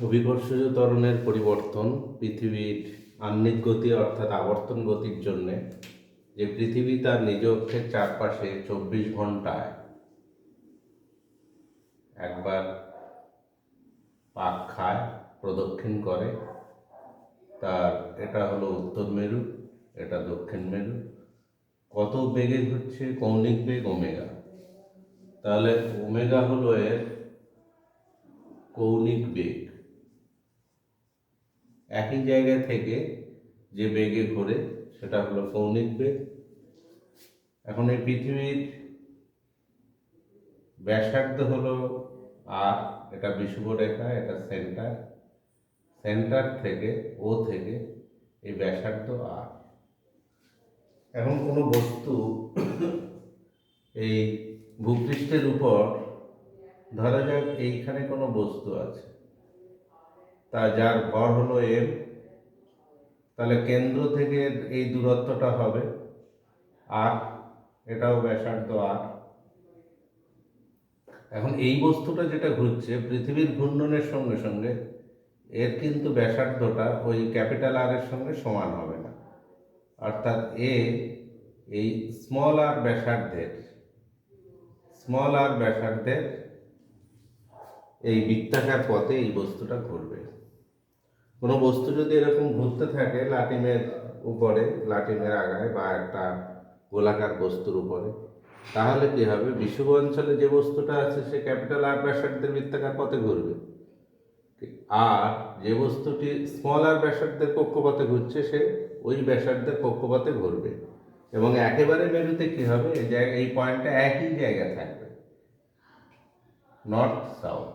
অভিকর্ষজ ত্বরণের পরিবর্তন পৃথিবীর আহ্নিক গতি অর্থাৎ আবর্তন গতির জন্যে যে পৃথিবী তার নিজ অক্ষের চারপাশে 24 ঘন্টায় একবার পাক খায়, প্রদক্ষিণ করে। তার এটা হলো উত্তর মেরু, এটা দক্ষিণ মেরু। কত বেগে ঘুরছে? কৌণিক বেগ ওমেগা। তাহলে ওমেগা হলো এর কৌণিক বেগ। একই জায়গা থেকে যে বেগে ঘোরে সেটা হলো কৌণিক বেগ। এখন এই পৃথিবীর ব্যাসার্ধ হলো আর, এটা বিষুবরেখা, এটা সেন্টার। সেন্টার থেকে ও থেকে এই ব্যাসার্ধ আর। এখন কোনো বস্তু এই ভূপৃষ্ঠের উপর, ধরা যাক এইখানে কোনো বস্তু আছে, তা যার ভর হলো এম, তাহলে কেন্দ্র থেকে এই দূরত্বটা হবে আর, এটাও ব্যাসার্ধ আর। এখন এই বস্তুটা যেটা ঘুরছে পৃথিবীর ঘূর্ণনের সঙ্গে সঙ্গে এর কিন্তু ব্যাসার্ধটা ওই ক্যাপিটাল আর এর সঙ্গে সমান হবে না। অর্থাৎ এই স্মল আর ব্যাসার্ধের এই বৃত্তাকার পথে এই বস্তুটা ঘুরবে। কোনো বস্তু যদি এরকম ঘুরতে থাকে লাটিমের উপরে, লাটিমের আগায় বা একটা গোলাকার বস্তুর উপরে, তাহলে কি হবে? বিষুব অঞ্চলে যে বস্তুটা আছে সে ক্যাপিটাল আর ব্যাসার্ধের বৃত্তাকার পথে ঘুরবে, আর যে বস্তুটি স্মল আর ব্যাসার্ধের কক্ষপথে ঘুরছে সে ওই ব্যাসার্ধের কক্ষপথে ঘুরবে। এবং একেবারে মেরুতে কি হবে? এই পয়েন্টটা একই জায়গা থাকবে, নর্থ সাউথ।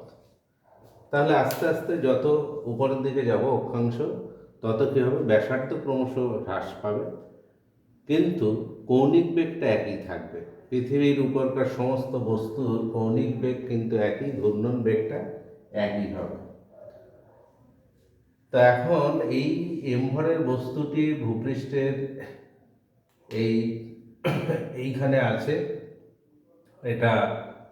তাহলে আস্তে আস্তে যত উপরের দিকে যাব অক্ষাংশ, তত কি হবে? ব্যাসার্ধ ক্রমশ হ্রাস পাবে, কিন্তু কৌণিক বেগটা একই থাকবে। পৃথিবীর উপরকার সমস্ত বস্তুর কৌণিক বেগ কিন্তু একই, ঘূর্ণন বেগটা একই হবে। তো এখন এমভরের বস্তুটি ভূপৃষ্ঠের এইখানে আছে। এটা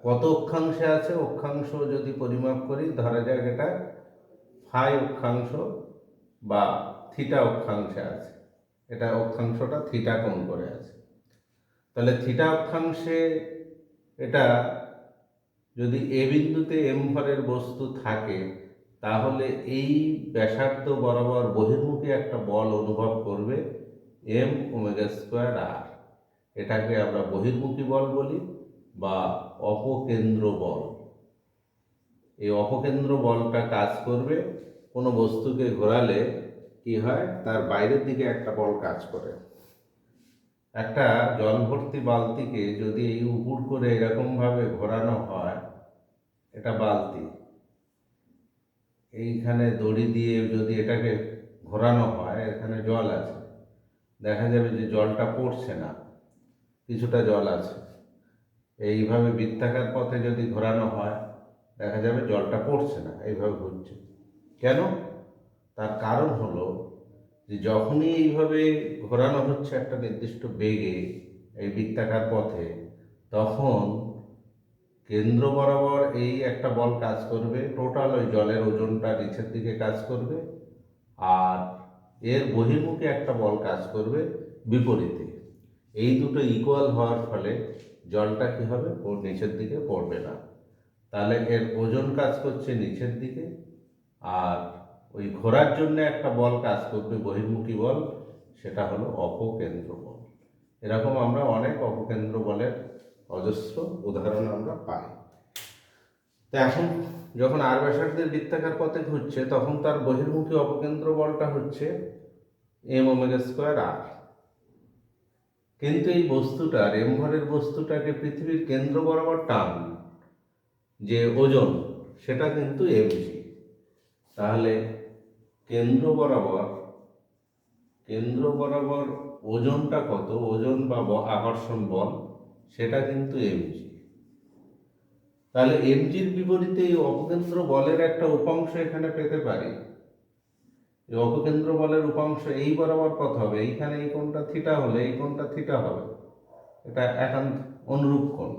কত অক্ষাংশে আছে? অক্ষাংশ যদি পরিমাপ করি, ধরা যাক এটা ফাই অক্ষাংশ বা থিটা অক্ষাংশে আছে। এটা অক্ষাংশটা থিটা কোণ করে আছে। তাহলে থিটা অক্ষাংশে এটা যদি এ বিন্দুতে এম ভরের বস্তু থাকে, তাহলে এই ব্যাসার্ধ বরাবর বহির্মুখী একটা বল অনুভব করবে, এম ওমেগা স্কোয়ার আর। এটাকে আমরা বহির্মুখী বল বলি বা অপকেন্দ্র বল। এই অপকেন্দ্র বলটা কাজ করবে কোনো বস্তুকে ঘোরালে কি হয়? তার বাইরের দিকে একটা বল কাজ করে। একটা জল ভর্তি বালতিকে যদি এই উপুড় করে এরকমভাবে ঘোরানো হয়, এটা বালতি, এইখানে দড়ি দিয়ে যদি এটাকে ঘোরানো হয়, এখানে জল আছে, দেখা যাবে যে জলটা পড়ছে না, কিছুটা জল আছে। এইভাবে বৃত্তাকার পথে যদি ঘোরানো হয়, দেখা যাবে জলটা পড়ছে না, এইভাবে ঘুরছে। কেন? তার কারণ হলো যে যখনই এইভাবে ঘোরানো হচ্ছে একটা নির্দিষ্ট বেগে এই বৃত্তাকার পথে, তখন কেন্দ্র বরাবর এই একটা বল কাজ করবে, টোটাল ওই জলের ওজনটা নিচের দিকে কাজ করবে, আর এর বহির্মুখে একটা বল কাজ করবে বিপরীতে। এই দুটো ইকুয়াল হওয়ার ফলে জলটা কি হবে? ওর নিচের দিকে পড়বে না। তাহলে এর ওজন কাজ করছে নিচের দিকে, আর ওই ঘোরার জন্য একটা বল কাজ করবে বহির্মুখী বল, সেটা হলো অপকেন্দ্র বল। এরকম আমরা অনেক অপকেন্দ্র বলের অজস্র উদাহরণ আমরা পাই। তো এখন যখন আর ব্যাসার্ধের বৃত্তাকার পথে ঘুরছে, তখন তার বহির্মুখী অপকেন্দ্র বলটা হচ্ছে এম ওমেগা স্কোয়ার আর। কিন্তু এই বস্তুটার, এম ভরের বস্তুটাকে পৃথিবীর কেন্দ্র বরাবর টান, যে ওজন, সেটা কিন্তু এমজি। তাহলে কেন্দ্র বরাবর ওজনটা কত? ওজন বা আকর্ষণ বল, সেটা কিন্তু এমজি। তাহলে এমজির বিপরীতে এই অপকেন্দ্র বলের একটা উপাংশ এখানে পেতে পারি। এই অপকেন্দ্র বলের উপাংশ এই বরাবর কত হবে? এইখানে এই কোণটা থিটা হলে এই কোণটা থিটা হবে, এটা একান্ত অনুরূপ কোণ।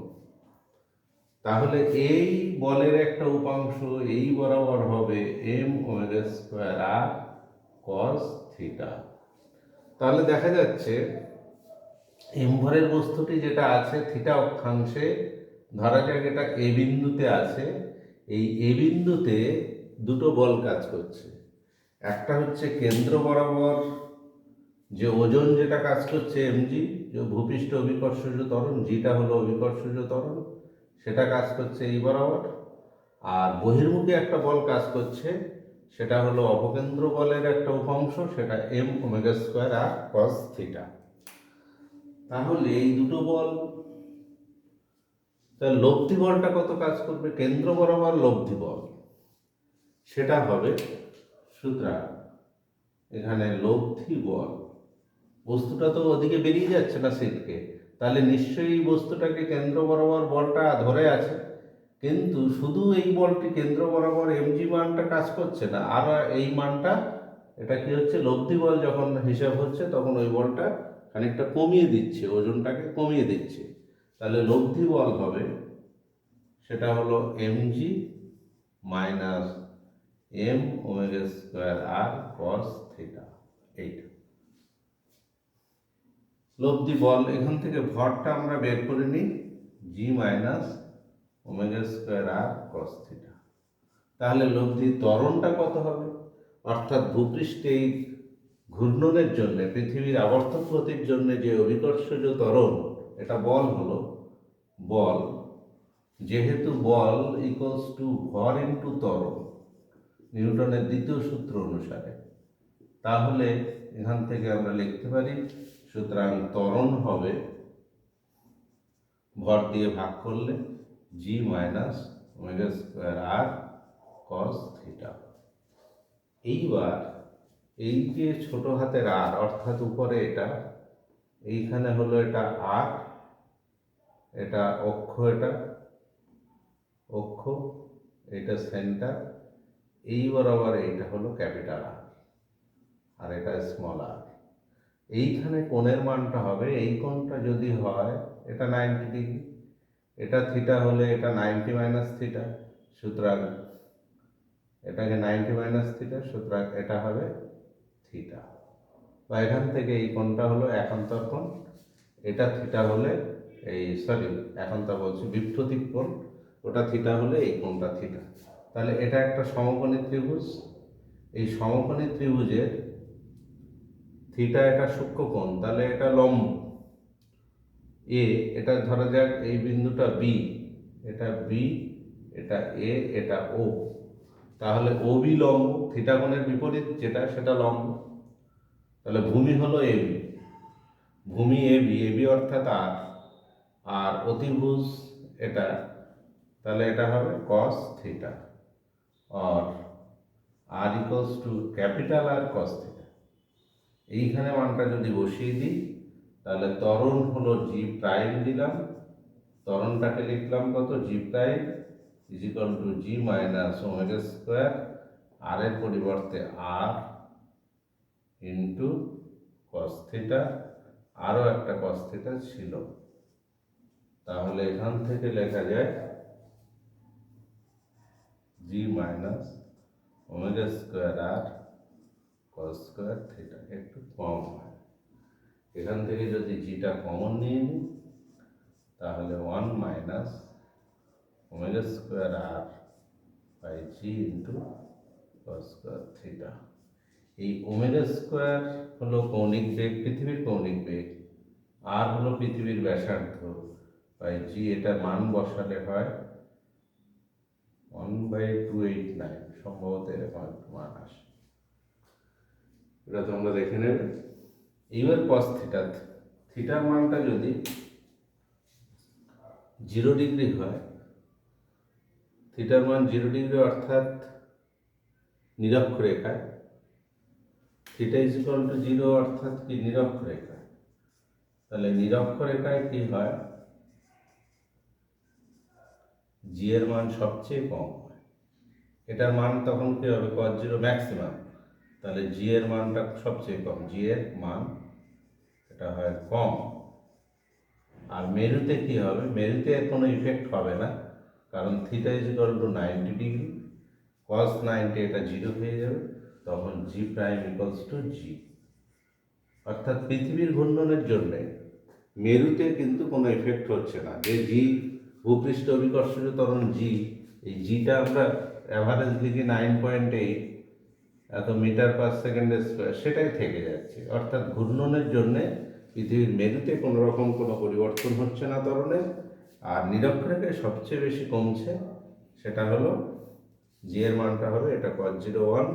তাহলে এই বলের একটা উপাংশ এই বরাবর হবে M omega square r cos theta. তাহলে দেখা যাচ্ছে এম ভরের বস্তুটি যেটা আছে থিটা অক্ষাংশে, ধরা যাক এটা এ বিন্দুতে আছে, এই এ বিন্দুতে দুটো বল কাজ করছে। একটা হচ্ছে কেন্দ্র বরাবর যে ওজন যেটা কাজ করছে এমজি, যে ভূপৃষ্ঠ অভিকর্ষজ ত্বরণ, জিটা হলো অভিকর্ষজ ত্বরণ, সেটা কাজ করছে এই বরাবর। আর বহির্মুখী একটা বল কাজ করছে, সেটা হলো অপকেন্দ্র বলের একটা উপাংশ, সেটা M omega square r cos theta. তাহলে এই দুটো বল, তার লব্ধি বলটা কত কাজ করবে? কেন্দ্র বরাবর লব্ধি বল সেটা হবে, সুতরাং এখানে লব্ধি বল, বস্তুটা তো ওদিকে বেরিয়ে যাচ্ছে না সিটকে, তাহলে নিশ্চয়ই এই বস্তুটাকে কেন্দ্র বরাবর বলটা ধরে আছে, কিন্তু শুধু এই বলটি কেন্দ্র বরাবর এমজি মানটা কাজ করছে না, আর এই মানটা, এটা কি হচ্ছে, লব্ধি বল যখন হিসাব হচ্ছে তখন ওই বলটা খানিকটা কমিয়ে দিচ্ছে, ওজনটাকে কমিয়ে দিচ্ছে। তাহলে লব্ধি বল হবে, সেটা হলো m g minus m omega square r cos theta. এইটা লব্ধি বল। এখান থেকে ভরটা আমরা বের করে নিই, জি minus omega square r cos theta. তাহলে লব্ধি ত্বরণটা কত হবে? অর্থাৎ ভূপৃষ্ঠে এই ঘূর্ণনের জন্য, পৃথিবীর আবর্তন গতির জন্য যে অভিকর্ষজ ত্বরণ, এটা বল হলো, বল যেহেতু বল ইকুয়ালস টু ভর ইন্টু ত্বরণ নিউটনের দ্বিতীয় সূত্র অনুসারে, তাহলে এখান থেকে আমরা লিখতে পারি, সুতরাং ত্বরণ হবে ভর দিয়ে ভাগ করলে জি minus omega square r cos theta. এইবার এই যে ছোট হাতের আর, অর্থাৎ উপরে এটা, এইখানে হলো এটা আর, এটা অক্ষ, এটা অক্ষ, এটা সেন্টার, এই বরাবর এইটা হলো ক্যাপিটাল আর, আর এটা স্মল আর। এইখানে কোণের মানটা হবে, এই কোণটা যদি হয় এটা 90 ডিগ্রি, এটা থিটা হলে এটা 90 মাইনাস থিটা, সুতরাং এটাকে 90 মাইনাস থিটা, সুতরাং এটা হবে থিটা। বা এখান থেকে এই কোণটা হলো একান্তর কোণ, এটা থিটা হলে, এই সরি একান্তর বলছি, বিপরীত কোণ, ওটা থিটা হলে এই কোণটা থিটা। তাহলে এটা একটা সমকোণী ত্রিভুজ, এই সমকোণী ত্রিভুজের থিটা এটা সূক্ষ্মকোণ, তাহলে এটা লম্ব এ, এটা ধরা যাক এই বিন্দুটা বি, এটা বি, এটা এ, এটা ও, তাহলে ও বি লম্ব, থিটা কোণের বিপরীত যেটা সেটা লম্ব, তাহলে ভূমি হলো এ বি, ভূমি এ বি, এ বি অর্থাৎ আর, আর অতিভুজ এটা, তাহলে এটা হবে কস থিটা, আর R equals to capital R cos theta. এইখানে মানটা যদি বসিয়ে দিই, তাহলে ত্বরণ হলো জি প্রাইম দিলাম, ত্বরণটাকে লিখলাম কত, g prime is equal to g minus omega square, r এর পরিবর্তে আর ইন্টু কস থিটা, আরও একটা কস থিটা ছিল, তাহলে এখান থেকে লেখা যায় জি মাইনাস ওমেগা স্কোয়ার আর কস স্কোয়ার থিটা। একটু কম হয়, এখান থেকে যদি জিটা কমন নিয়ে নিই, তাহলে 1 minus omega square R by g into cos square theta. এই ওমেগা স্কোয়ার হলো কৌণিক বেগ, পৃথিবীর কৌণিক বেগ, আর হলো পৃথিবীর ব্যাসার্ধ, বাই জি, এটা মান বসালে হয় 1/289, সম্ভবত এরকম একটা মান আসে, এটা তোমরা দেখে নেবে। এইবার কস থিটা, থিটার মানটা যদি 0 ডিগ্রি হয়, থিটার মান 0 ডিগ্রি অর্থাৎ নিরক্ষরেখায়, থিটা ইজ ইকুয়াল টু 0 অর্থাৎ কি, নিরক্ষরেখায়, তাহলে নিরক্ষরেখায় কি হয়, জি এর মান সবচেয়ে কম হয়, এটার মান তখন কি হবে, cos 0 ম্যাক্সিমাম, তাহলে জি এর মানটা সবচেয়ে কম, জি এর মান এটা হয় কম। আর মেরুতে কি হবে, মেরুতে কোনো ইফেক্ট হবে না, কারণ theta is equal to 90 degree, cos 90 এটা 0 হয়ে যাবে, তখন g prime equals to g. অর্থাৎ পৃথিবীর ঘূর্ণনের জন্য মেরুতে কিন্তু কোনো এফেক্ট হচ্ছে না। যে জি ভূপৃষ্ঠ অভিকর্ষজ ত্বরণ জি, এই জিটা আমরা অ্যাভারেজ লিখি 9.8 এত মিটার পার সেকেন্ডের স্কোয়ার, সেটাই থেকে যাচ্ছে। অর্থাৎ ঘূর্ণনের জন্যে পৃথিবীর মেরুতে কোনো রকম কোনো পরিবর্তন হচ্ছে না ত্বরণের। আর নিরক্ষরেখায় সবচেয়ে বেশি কমছে, সেটা হলো জি এর মানটা হবে এটা cos 0 1,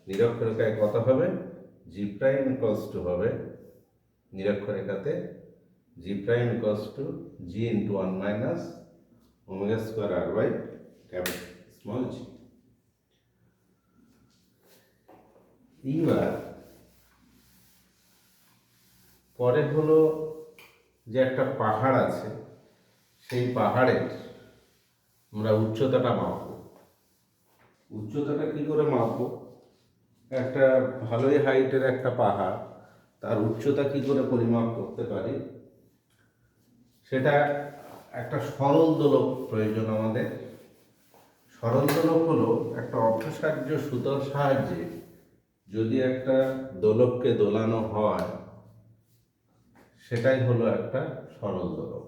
নিরক্ষরেখায় কত হবে, জি প্রাইম ইকুয়ালস টু হবে নিরক্ষরেখাতে g prime equals to g into 1 minus omega square R by capital small g. এইবার পরে হলো যে একটা পাহাড় আছে, সেই পাহাড়ের আমরা উচ্চতাটা মাপবো। উচ্চতাটা কি করে মাপবো? একটা ভালোই হাইটের একটা পাহাড়, তার উচ্চতা কি করে পরিমাপ করতে পারি, সেটা একটা সরল দোলক প্রয়োজন আমাদের। সরল দোলক হলো একটা অপসার্য সুতোর সাহায্যে যদি একটা দোলককে দোলানো হয়, সেটাই হলো একটা সরল দোলক।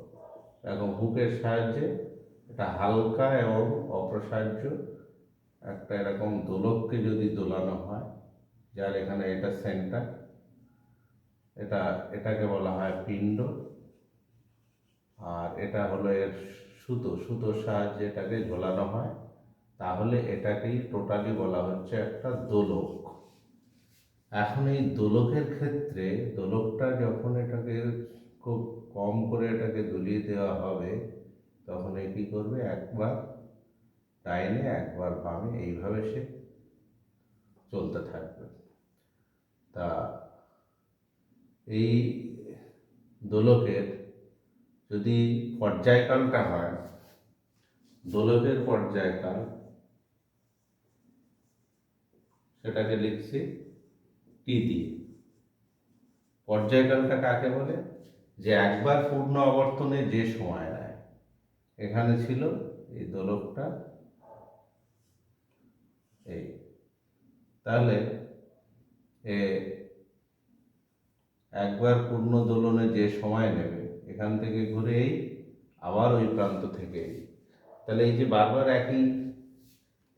এবং হুকের সাহায্যে একটা হালকা এবং অপসার্য একটা এরকম দোলককে যদি দোলানো হয়, যার এখানে এটা সেন্টার, এটাকে বলা হয় পিণ্ড, আর এটা হলো এর সুতোর সাহায্যে এটাকে ঝোলানো হয়, তাহলে এটাকেই টোটালি বলা হচ্ছে একটা দোলক। এখন এই দোলকের ক্ষেত্রে দোলকটা যখন এটাকে খুব কম করে এটাকে দুলিয়ে দেওয়া হবে, তখন এ কী করবে, একবার ডাইনে একবার বামে এইভাবে সে চলতে থাকবে। তা এই দোলকের যদি পর্যায়কালটা হয়, দোলকের পর্যায়কাল সেটাকে লিখছি টি দিয়ে। পর্যায়কালটা কাকে বলে? যে একবার পূর্ণ আবর্তনে যে সময় নেয়। এখানে ছিল এই দোলকটা এই, তাহলে একবার পূর্ণ দোলনে যে সময় নেবে, এখান থেকে ঘুরে এই আবার ওই প্রান্ত থেকে এই, তাহলে এই যে বারবার একই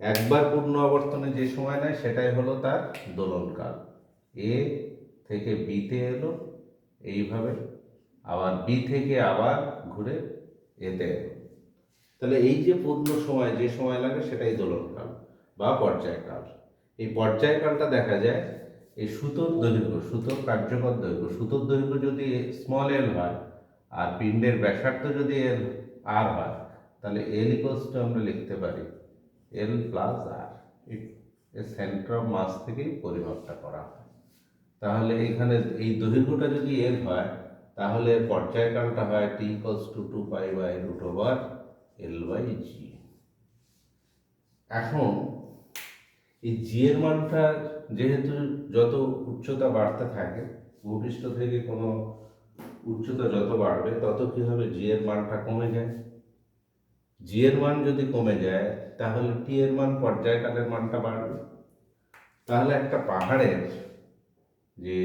একবার পূর্ণ আবর্তনে যে সময় নেয় সেটাই হলো তার দোলনকাল। এ থেকে বিতে এলো এইভাবে, আবার বি থেকে আবার ঘুরে এতে এলো, তাহলে এই যে পূর্ণ সময় যে সময় লাগে সেটাই দোলনকাল বা পর্যায়কাল। এই পর্যায়কালটা দেখা যায় এই সুতোর দৈর্ঘ্য, সুতোর কার্যকর দৈর্ঘ্য, সুতোর দৈর্ঘ্য যদি স্মল এল হয় আর পিণ্ডের ব্যাসার্ধ যদি এল আর হয়, তাহলে এল ইকুয়ালস টু আমরা লিখতে পারি এল প্লাস আর। এর সেন্টার অফ মাস থেকেই পরিমাপটা করা হয়। তাহলে এখানে এই দৈর্ঘ্যটা যদি এল হয়, তাহলে পর্যায়কালটা হয় টি ইকুয়ালস টু 2π/√L/জি। এখন এই জি এর মানটা যেহেতু যত উচ্চতা বাড়তে থাকে, ভূপৃষ্ঠ থেকে কোনো উচ্চতা যত বাড়বে তত কি হবে, জি এর মানটা কমে যায়। জি এর মান যদি কমে যায়, তাহলে টি এর মান পর্যায়কালের মানটা বাড়বে। তাহলে একটা পাহাড়ের যে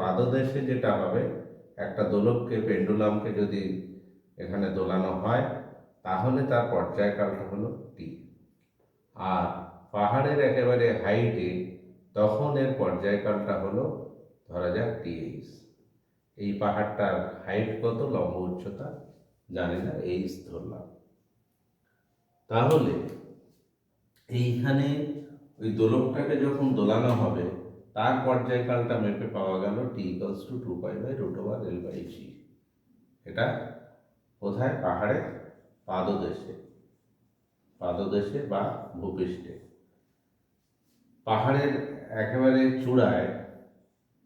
পাদদেশে যেটা হবে, একটা দোলককে পেন্ডুলামকে যদি এখানে দোলানো হয়, তাহলে তার পর্যায়কালটা হলো টি। আর পাহাড়ের একেবারে হাইটে তখন এর পর্যায়কালটা হলো ধরা যাক টিএইচ। এই পাহাড়টার হাইট কত, লম্ব উচ্চতা জানি না, এইচ ধরলাম। তাহলে এইখানে ওই দোলকটাকে যখন দোলানো হবে, তার পর্যায়কালটা মেপে পাওয়া গেল টি ইকুয়ালস টু 2π/√L/জি। এটা কোথায়? পাহাড়ের পাদদেশে বা ভূপৃষ্ঠে। পাহাড়ের একেবারে চূড়ায়,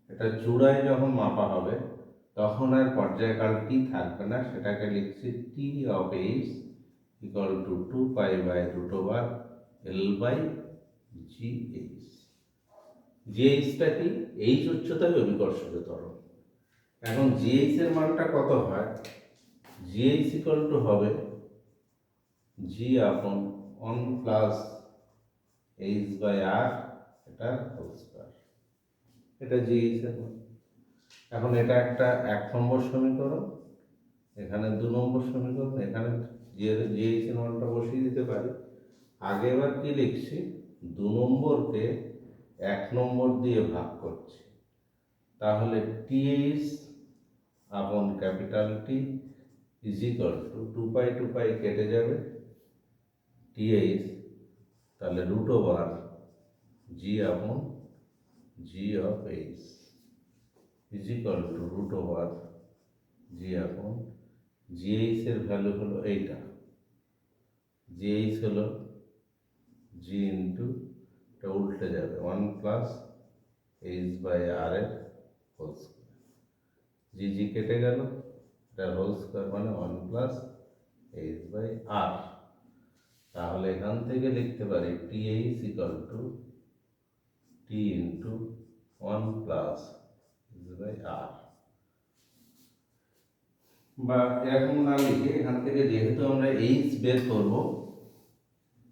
এটা চূড়ায় যখন মাপা হবে, তখন আর পর্যায়কাল টি থাকবে না, সেটাকে লিখছি t of h equal to 2π/L/GH। জিএইচটা কি? এইচ উচ্চতায় অভিকর্ষজ ত্বরণ। এখন জিএইচ এর মানটা কত হয়, জিএইচ ইকুয়াল টু হবে জি আপন 1 প্লাস এইচ বাই আর, এটা হোল স্কয়ার। এটা জিএইচ এর মান। এখন এটা একটা 1 নম্বর সমীকরণ, এখানে 2 নম্বর সমীকরণ, এখানে জিএইচ এর মানটা বসিয়ে দিতে পারি। আগে এবার কি লিখছি, 2 নম্বরকে 1 নম্বর দিয়ে ভাগ করছি, তাহলে t h upon capital t is equal to 2 pi কেটে যাবে, টিএইচ তাহলে root over g upon g of h is equal to root over g upon g h এর ভ্যালু হলো এইটা, জিএইচ হলো জি ইন্টু, এটা উল্টে যাবে 1 প্লাস এইচ বাই আর এর হোল স্কয়ার, জি জি কেটে গেল, এটা হোল স্কয়ার মানে 1 প্লাস এইচ বাই আর। তাহলে এখান থেকে লিখতে পারি t h equal to t into 1 plus h by r. বা এরকম না লিখে এখান থেকে যেহেতু আমরা এইচ বের করব,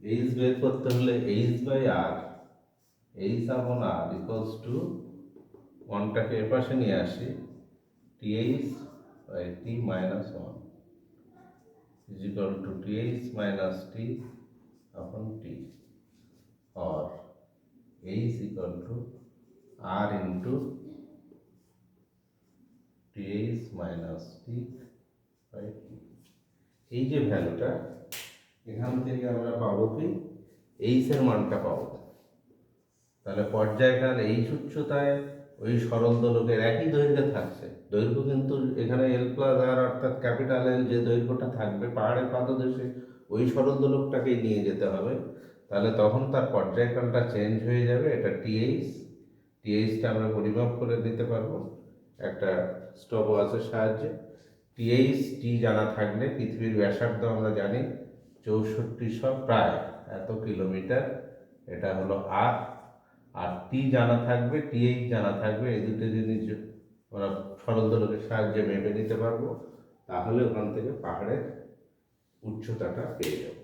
এইচ বের করতে হলে এইচ বাই আর, এইচ আপন আর ইকুয়ালস টু 1টাকে এপাশে নিয়ে আসি, TH by T minus 1 is equal to TH minus T upon T, और H equal to R into T H minus T by T. এই যে ভ্যালুটা এখান থেকে আমরা পাবো কি, এইচ এর মানটা পাবো। তাহলে পর্যায়কাল এইচ উচ্চতায় ওই সরল দোলকের একই দৈর্ঘ্যে থাকছে, দৈর্ঘ্য কিন্তু এখানে এল প্লাস আর অর্থাৎ ক্যাপিটাল এল যে দৈর্ঘ্যটা থাকবে পাহাড়ের পাদদেশে ওই সরল দোলকটাকেই নিয়ে যেতে হবে। তাহলে তখন তার পর্যায়কালটা চেঞ্জ হয়ে যাবে, এটা টিএইচ, টিএইচটা আমরা পরিমাপ করে নিতে পারবো একটা স্টপ ওয়াচের সাহায্যে। টিএইচ টি জানা থাকলে পৃথিবীর ব্যাসার্ধ আমরা জানি 6400 প্রায় এত কিলোমিটার, এটা হলো আর। আর টি জানা থাকবে, টিএইচ জানা থাকবে, এই দুটো জিনিস আমরা সরল দোলকের সাহায্যে মেপে নিতে পারবো, তাহলে ওখান থেকে পাহাড়ের উচ্চতাটা পেয়ে যাবো।